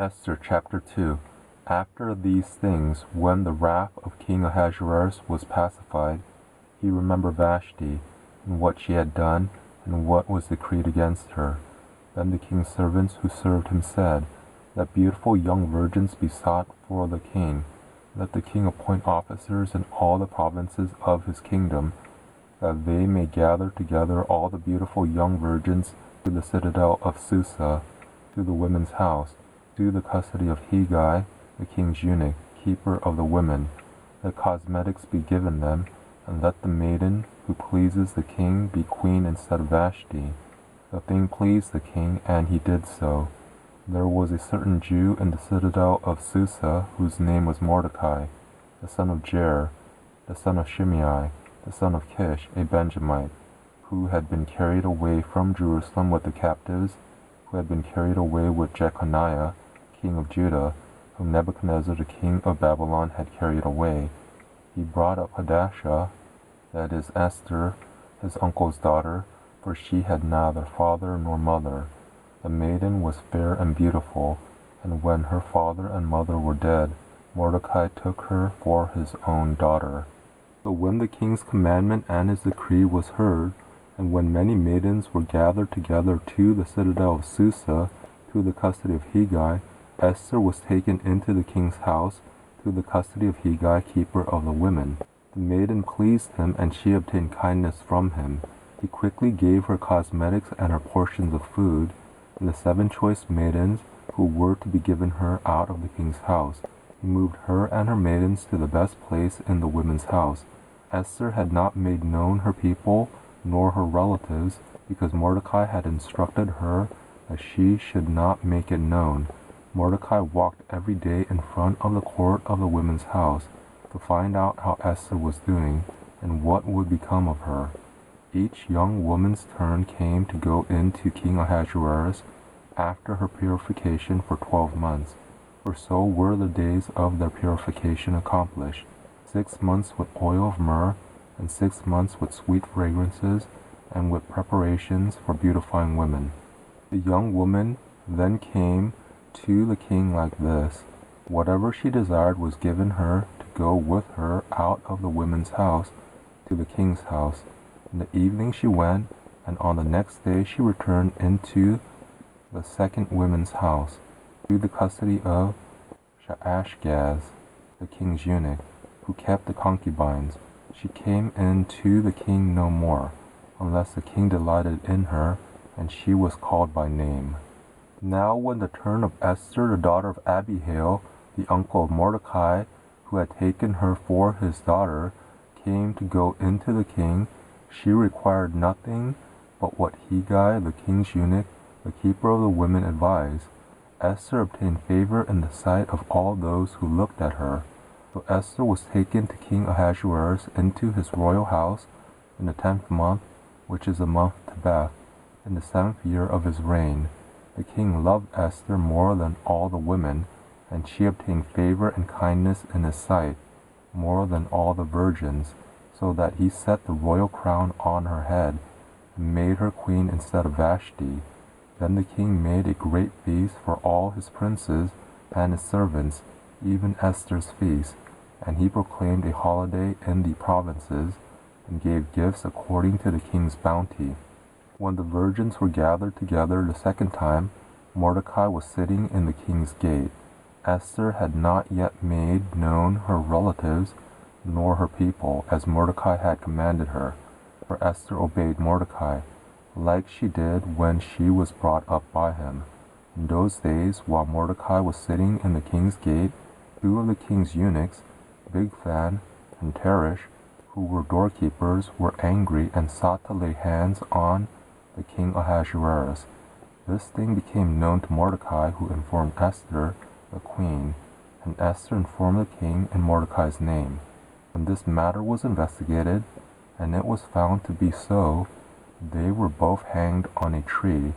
Esther chapter 2. After these things, when the wrath of King Ahasuerus was pacified, he remembered Vashti, and what she had done, and what was decreed against her. Then the king's servants who served him said, Let beautiful young virgins be sought for the king. Let the king appoint officers in all the provinces of his kingdom, that they may gather together all the beautiful young virgins to the citadel of Susa, to the women's house, to the custody of Haggai, the king's eunuch, keeper of the women. Let cosmetics be given them, and let the maiden who pleases the king be queen instead of Vashti. The thing pleased the king, and he did so. There was a certain Jew in the citadel of Susa, whose name was Mordecai, the son of Jair, the son of Shimei, the son of Kish, a Benjamite, who had been carried away from Jerusalem with the captives, who had been carried away with Jeconiah, king of Judah, whom Nebuchadnezzar the king of Babylon had carried away. He brought up Hadassah, that is Esther, his uncle's daughter, for she had neither father nor mother. The maiden was fair and beautiful, and when her father and mother were dead, Mordecai took her for his own daughter. So when the king's commandment and his decree was heard, and when many maidens were gathered together to the citadel of Susa, to the custody of Haggai, Esther was taken into the king's house, to the custody of Haggai, keeper of the women. The maiden pleased him, and she obtained kindness from him. He quickly gave her cosmetics and her portions of food, and the 7 choice maidens who were to be given her out of the king's house. He moved her and her maidens to the best place in the women's house. Esther had not made known her people nor her relatives, because Mordecai had instructed her that she should not make it known. Mordecai walked every day in front of the court of the women's house to find out how Esther was doing and what would become of her. Each young woman's turn came to go in to King Ahasuerus after her purification for 12 months, for so were the days of their purification accomplished, 6 months with oil of myrrh, and 6 months with sweet fragrances, and with preparations for beautifying women. The young woman then came to the king like this. Whatever she desired was given her to go with her out of the women's house to the king's house. In the evening she went, and on the next day she returned into the second women's house, to the custody of Shaashgaz, the king's eunuch, who kept the concubines. She came in to the king no more, unless the king delighted in her, and she was called by name. Now when the turn of Esther, the daughter of Abihail, the uncle of Mordecai, who had taken her for his daughter, came to go into the king, she required nothing but what Haggai, the king's eunuch, the keeper of the women, advised. Esther obtained favor in the sight of all those who looked at her. So Esther was taken to King Ahasuerus into his royal house in the 10th month, which is the month Tebeth, in the 7th year of his reign. The king loved Esther more than all the women, and she obtained favor and kindness in his sight, more than all the virgins, so that he set the royal crown on her head, and made her queen instead of Vashti. Then the king made a great feast for all his princes and his servants, even Esther's feast, and he proclaimed a holiday in the provinces, and gave gifts according to the king's bounty. When the virgins were gathered together the second time, Mordecai was sitting in the king's gate. Esther had not yet made known her relatives nor her people, as Mordecai had commanded her, for Esther obeyed Mordecai, like she did when she was brought up by him. In those days, while Mordecai was sitting in the king's gate, 2 of the king's eunuchs, Bigthan and Teresh, who were doorkeepers, were angry and sought to lay hands on the king Ahasuerus. This thing became known to Mordecai, who informed Esther, the queen, and Esther informed the king in Mordecai's name. When this matter was investigated, and it was found to be so, they were both hanged on a tree,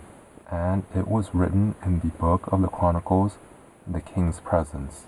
and it was written in the book of the Chronicles in the king's presence.